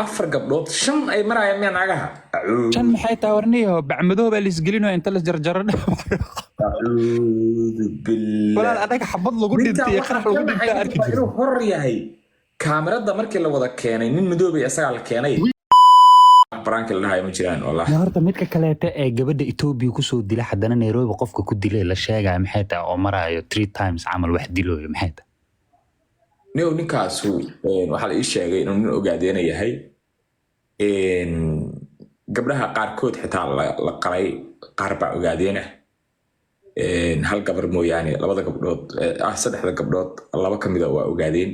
afar gabdhood shan ay marayaan miyaan agaha shan maxay taa warniyo bacmadooba la isgelino inta la jarjaro walaal adaga xabad lagu dhintay qarax lagu dhintay arki jirto inuu hor yahay kaamirada markii la wada keenay nin madoobay asaga la keenay baraanka la dhahay ma jiraan wallahi horta midka kaleeta ee gabadha Ethiopia ku soo dilay haddana Nairobi qofka ku dilay la sheegay maxay taa oo marayo 3 times amal wax dilooyo maxay taa ninkaasu waxa la ii sheegay inuu nin ogaadeen yahay gabdhaha qaarkood xitaa la qalay qaar baa ogaadeen hal gabar mooyaane labada gabdhood saddexda gabdhood laba kamid ah waa ogaadeen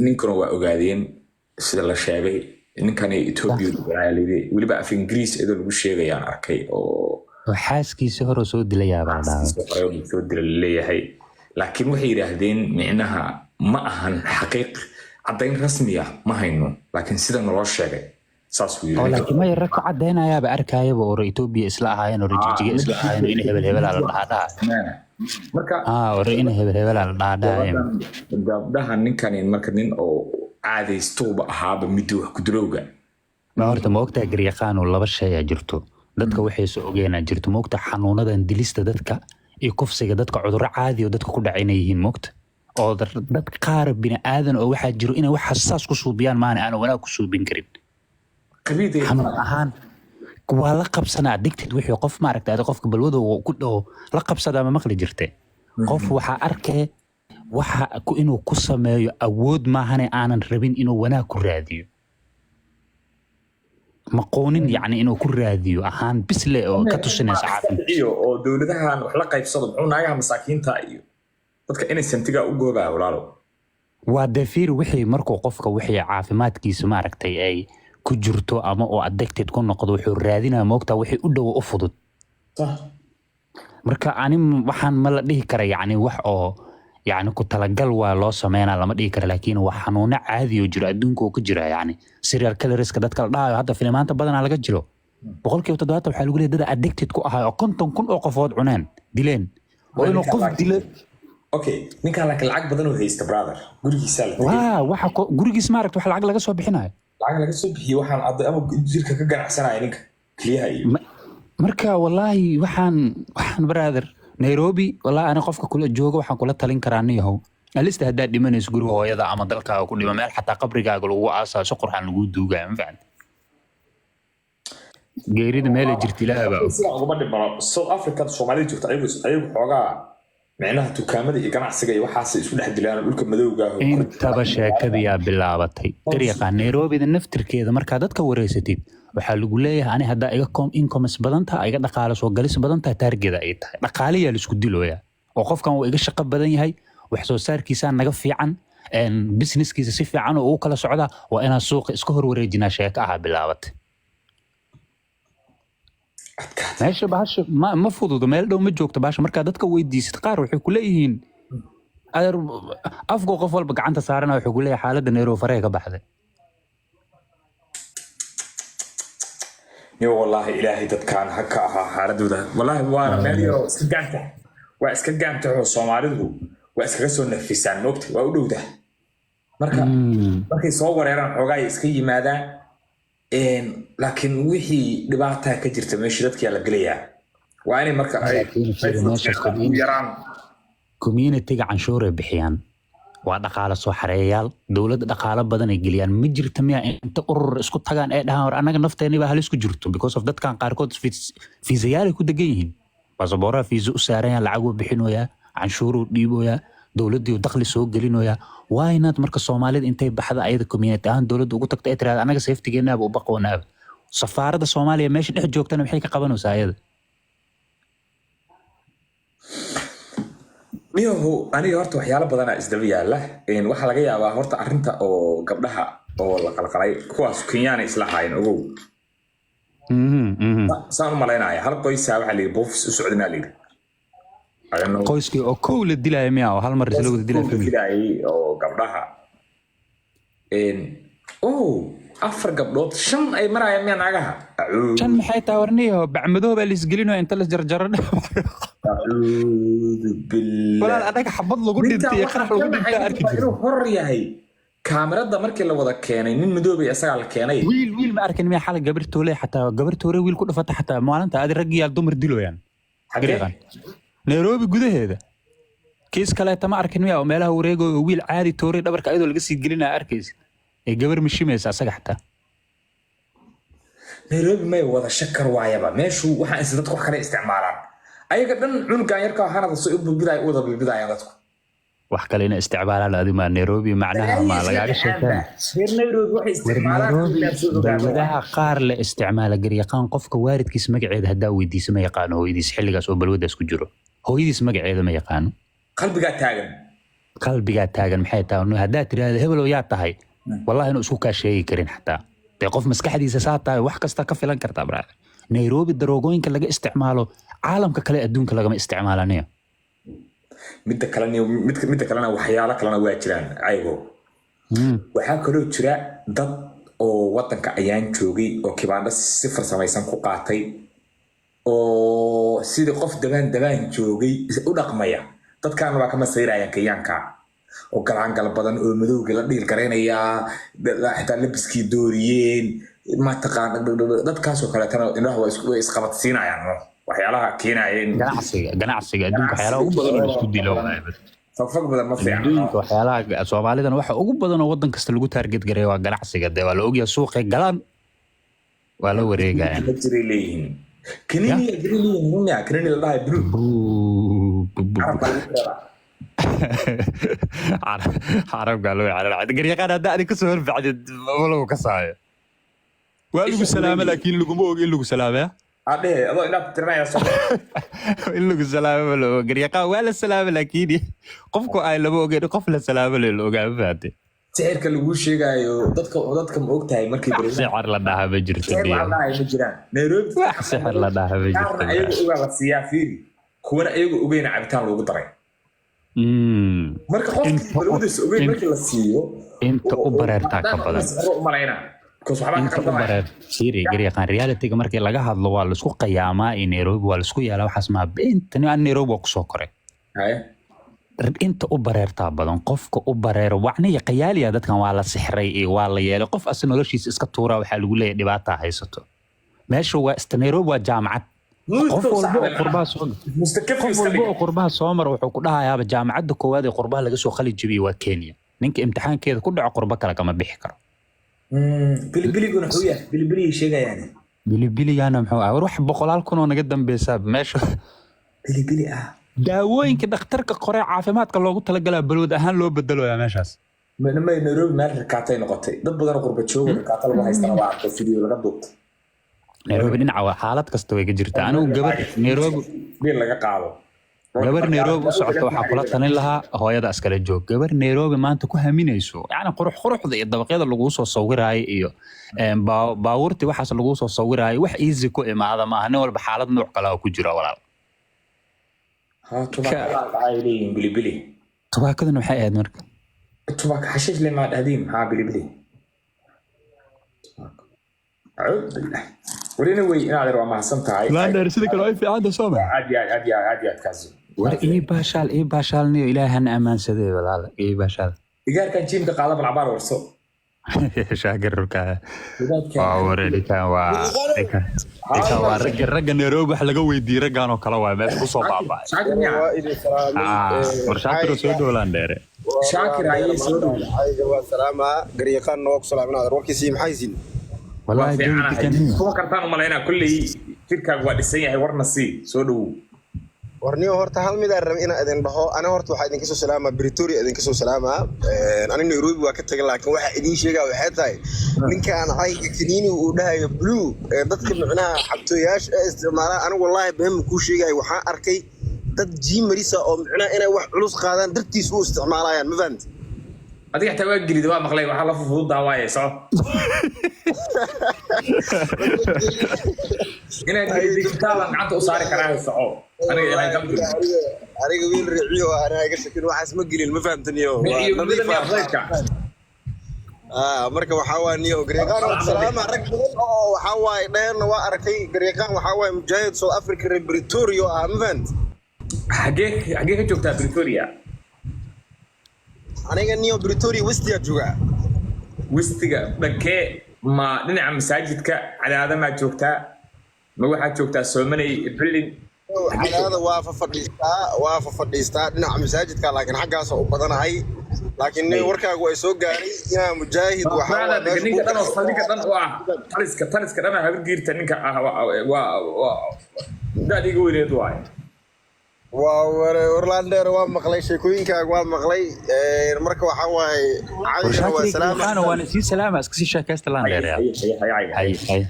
ninkuna waa ogaadeen sida la sheegay ninkani Ethiopia weliba af Ingiriis ee lagu sheegayaan arkay oo xaaskiisa hore soo dilayaa baa soo dilayay laakiin waxay yiraahdeen micnaha ma ahan xaqiiq cadayn rasmi ah ma hayno laakiin sida naloo sheegay saas uu yiri laakiin ma yara ka cadeynayaa arkayaba oo Ethiopia isla ahaayeen oo jijiga isla ahaayeen in hebel la dhaadhaa marka oo in hebel la dhaadhaa gabdhaha ninkan marka nin oo caadaysto ahaaba mid wax ku dilowga ma horta ma ogtaa garyaqaan oo laba shay ah jirto dadka waxay soo ogeeyaan jirto ma ogtaa xanuunadan dilista dadka iyo kufsiga dadka cudurro caadi oo dadka ku dhacayna yihiin ma ogtaa oo dad qaar bini aadan oo waxa jiro inay wax xasaas ku suubiyaan maana aan wanaag ku suubin karin qabiidey xanuun ahaan waa la qabsanaa addicted wixii qof ma aragtay qofka balwada ku dhaw la qabsada ma maqli jirtay qof waxa arkay waxa inuu ku sameeyo awood maahan aanan rabin inuu wanaag ku raadiyo maqoonin yani inuu ku raadiyo ahaan bisle oo ka tusinaysa caafimaad oo dawladahan wax la qaybsado muxuu naagaha masaakiinta iyo dadka inay santiga u goobaa walaalo waa dafiir wixii markuu qofka wixii caafimaadkiisa ma aragtay ay ku jirto ama oo addicted ku noqdo wuxuu raadinaa moogtaa wixii u dhow u fudud marka ani waxaan ma la dhihi kara yani wax oo yani ku talagal waa loo sameynaa lama dhihi kara laakiin wax xanuuno caadi oo jiro adduunka oo ka jira yani serial killerska dadka la dhahayo hadda filimaanta badanaa laga jiro 70% waxaa lagu leeyahay dad addicted ku ahaa oo 50,000 oo qofood cuneen dileen oo inuu qof dilo okay ninka lacag badan oo haysta brother gurigiisa la waxa gurigiisa ma aragto wax lacag laga soo bixinayo lacag laga soo bixiyo waxaan ama jirka ka ganacsanaya ninka kaliya iyo marka wallahi waxaan brother Nairobi wallahi ana qofka kula jooga waxaan kula talin karaa niyahow alista hadaa dhimanayso guriga hooyada ama dalkaaga ku dhima meel xataa qabrigaaga lagu aasaaso qurxan lagu duugaa ma fahan geerida meel jirta ilaaba ugu dhimano South Africa Soomaaliya jirta ayagu xoogaa macnaha dukaamada iyo ganacsiga iyo waxaas isku dhex dilaan dhulka madowga ah intaba sheekadiya bilaabatay dariiqa Nairobi naftirkeeda marka dadka wareysatid waxa lagu leeyahay ani hadda iga income badan tahay iga dhaqaale soo galis badan tahay targeeda ay tahay dhaqaaliya la isku dilooya oo qofkan uu iga shaqo badan yahay wax soo saarkiisa naga fiican businesskiisa si fiican oo uu kala socda waa inaan suuqa iska hor wareejinaa sheeko ah bilaabatay meesha bahasha ma fududo meel dhow ma joogto bahasha marka dadka weydiisid qaar waxay ku leeyihiin afgo qof walba gacanta saarana wuxuu ku leeyahay xaaladda Nairobi faree ka baxday yo wallahi ilaahi dadkaan haka aha xaaladooda wallahi waa meel yaro iska gaanta oo Soomaalidu waa iskaga soo nafisaan noqti waa u dhowda markay soo wareeraan xogaay iska yimaadaan laakiin wixii dhibaato ka jirta meesha dadka la galeeyaa waa inay marka ay yaraan community-ga canshuur ay bixiyaan waa dhaqaale soo xareeyaal dawladda dhaqaale badan ay geliyaan ma jirto miya inta urur isku tagaan ee dhahan war anaga nafteena baa halis ku jirto because of dadkan qaarkood fiisayaal ay ku degan yihiin baasaboorada fiisa u saarayaan lacag u bixinooyaa canshuur u dhiibooyaa dawladdu dakhli soo gelinooyaa why not marka Soomaalida intay baxda ayada community ahaan dawladdu ugu tagtay tiraada anaga safety-geena u baqoonaa safaaradda Soomaaliya meesha dhex joogtana maxay ka qabanaysaa ayada niyahow aniga horta waxyaalo badan isdaba yaala waxa laga yaabaa horta arinta oo gabdhaha oo la qalqalay kuwaas Kenyaana isla haayeen ogow saan malaynaya hal qoysa waxa la boofs u socdina leeyahay qoyskii oo kow la dilay miya oo hal mar isla wada dilay oo gabdhaha afar gabdhood shan ay marayaan miyaan agaha shan maxay taa warniyo bacmadooba la isgelino inta la jarjaro walaal adaga xabad lagu dhintay qarax lagu dhintay arki inuu hor yahay kaamirada markii la wada keenay nin madoobay asaga la keenay wiil ma arkin miya xal gabartoole xataa gabartoore wiil ku dhafata xataa maalinta aad rag iyo dumar diloyaan xaqiiqan Nairobi gudaheeda kiis kale ta ma arkin miya oo meelaha wareego wiil caadi toore dhabarka ayadoo laga sii gelinaa arkaysa ee gabar mishimaysa asaga xataa Nairobi may wada shakar waayaba meeshu waxa ay dadku wax kale isticmaalaan ayaga dhan cunugan yarka hanada soo bilbiday wada bilbidayaan dadku wax kale in isticmaalaan adima Nairobi macnaha ma laga sheekan Nairobi waxay isticmaalaan balwadaha qaar la isticmaala garyaqaan qofka waaridkiis magaceeda hadaa weydiiso ma yaqaan hooyadiis xilligaas oo balwadaas ku jiro hooyadiis magaceeda ma yaqaan qalbiga taagan maxay tahay hadaa tiraahdo hebel yaa tahay wallahi inuu isku ka sheegi karin xataa qof maskaxdiisa saataay wax kasta ka filan kartaa brother Nairobi daroogooyinka laga isticmaalo caalamka kale adduunka laga isticmaalanayo midda kalena waxyaalo kalena waa jiraan aygo waxa kaloo jira dad oo wadanka ayaan joogay oo kibaandho si farsamaysan ku qaatay oo sidii qof dabaan joogay u dhaqmaya dadkan waa kama sayrayaan kayaanka oo galaan gal badan oo madowga la dhiil gareynaya xitaa labiskii dooriyeen ma taqaan dadkaas oo kale tan indhaha waa isqabadsiinayaan waxyaalaha keenayeen ganacsiga adduunka waxyaalaha ugu badan oo isku dilo fag badan ma fiican adduunka waxyaalaha Soomaalidan waxa ugu badan oo wadan kasta lagu target gareeyo waa ganacsiga waa la ogyahay suuqa galaan waa la wareegayaan كنيني الله عرب قالوا على العاد قريقان هذا أنا كسر بعد ولا كساية وقالوا سلامة لكن لكم هو قال له سلامة عليه الله لا ترمي يا صاحبي قال له سلامة ولا قريقان ولا سلامة لكن قفكو أي لبوا قالوا قفل سلامة للو قال فاتي سعرك lagu sheegayo dadka ma ogtahay markii bari sicir la dhaha ba jirto ma jiraan Nairobi sicir la dhaha ba jirto ayagu uga la siyaafiri kuwana ayagu ogeyn cabitaan lagu daray marka qofkii balwadiis ogeyn markii la siiyo inta u bareerta ka badan malayna siri garyaqaan reality-ga markii laga hadlo waa la isku qiyaamaa in Nairobi waa la isku yeelaa waxaas ma beentani aan Nairobi ku soo koray inta u bareerta badan qofka u bareero wacniga qayaaliya dadkan waa la sixray ee waa la yeelay qof asna noloshiisa iska tuura waxa lagu leeyahay dhibaato haysato meesha waa Nairobi waa jaamacad qof walba qurbaha Soomaar wuxuu ku dhahayaa jaamacadda koowaad ee qurbaha laga soo qalin jabiyay waa Kenya ninka imtixaankeeda ku dhaco qurba kale kama bixi karo bilibiliguna wuxuu yahay bilibili sheegayaan bilibiligana muxuu ah wax 100 kun oo naga dambeeysa meesha bilibili daawooyinka dhakhtarka qorey caafimaadka loogu talagalay balwad ahaan loo bedelayo meeshaas ma Nairobi meel rakaatay noqotay dad badan oo qurba jooga rakaata lagu haystaa waa arkay video laga duubtay Nairobi dhinaca waa xaalad kasta way ka jirtaa anigu gabar Nairobi bil laga qaado gabar Nairobi u socota waxa kula tanin lahaa hooyada askale joog gabar Nairobi maanta ku haminayso yaani quruxda iyo dabaqyada lagu soo sawiraay iyo baawurti waxaas lagu soo sawiraay wax easy ku imaada ma ahna walba xaalad nooc kale oo ku jira walaal بلي تباكدنا waxay ahayd marka تباك حشيش لما قديم ها بلي اعوذ بالله ورينا وي انا على ما سنتاي لا دير سيده كلو في عاده سوما عادي كازو ور اي باشال نيو الهنا امان سدي walaal اي باشال igar kan jim ka qalab labar warso shaagirka وريدي كان waa ragga Nairobi wax laga weydiiyay raggan oo kala waa meel ku soo baabay warshaakir soo doolan dheere shaakir ay soo doolan waa salaama garyaqaan noo ku salaamnaa warkiisii maxaysin wallahi kuma kartaan malayna kulli jirkaaga waa dhisan yahay warna si soo dhaw warniyo horta hal mid aan rabay in aan idin dhaho ana horta waxa idin ka soo salaamaa Pretoria idin ka soo salaamaa ani Nairobi waa ka tagay laakiin waxa idin sheegaa waxay tahay ninka aan ayga kaniini uu dhahayo blue dadka macnaha xabtooyaash isticmaala anigu wallahi been ku sheegay waxaan arkay dad jimarisa oo macnaha inay wax culus qaadaan dartiis u isticmaalayaan ma fahanti adiga xitaa waa gilid waa maqlay waxa la fududdaa waaye soo inay digitaalan gacanta u saari karaan soo aniga wiil riciyo ana iga shakin waxaas ma gelin ma fahamtaniyo marka waxa waa niyo gareeqaan salaama rag badan oo waxa waa dheerna waa arkay gareeqaan waxa waa mujaahid South Africa Pretoria ah ma fahant xagee ka joogtaa Pretoria aniga niyo Pretoria West ya jooga wistiga dhankee ma dhinaca masaajidka cadaada maa joogtaa ma waxaad joogtaa soomanay billin cadaada waa fadhiistaa dhinaca masaajidka laakiin xaggaas u badanahay laakiin warkaagu ay soo gaaray inaa mujaahid ninka dhan oo saldhigga dhan u ah taliska dhan habar giirta ninka ah waa daadiga weyneed waaye orlander waa maqlay sheekooyinkaaga waa maqlay marka waxaa waaye waana sii salaama iska sii sheekaysta laandheer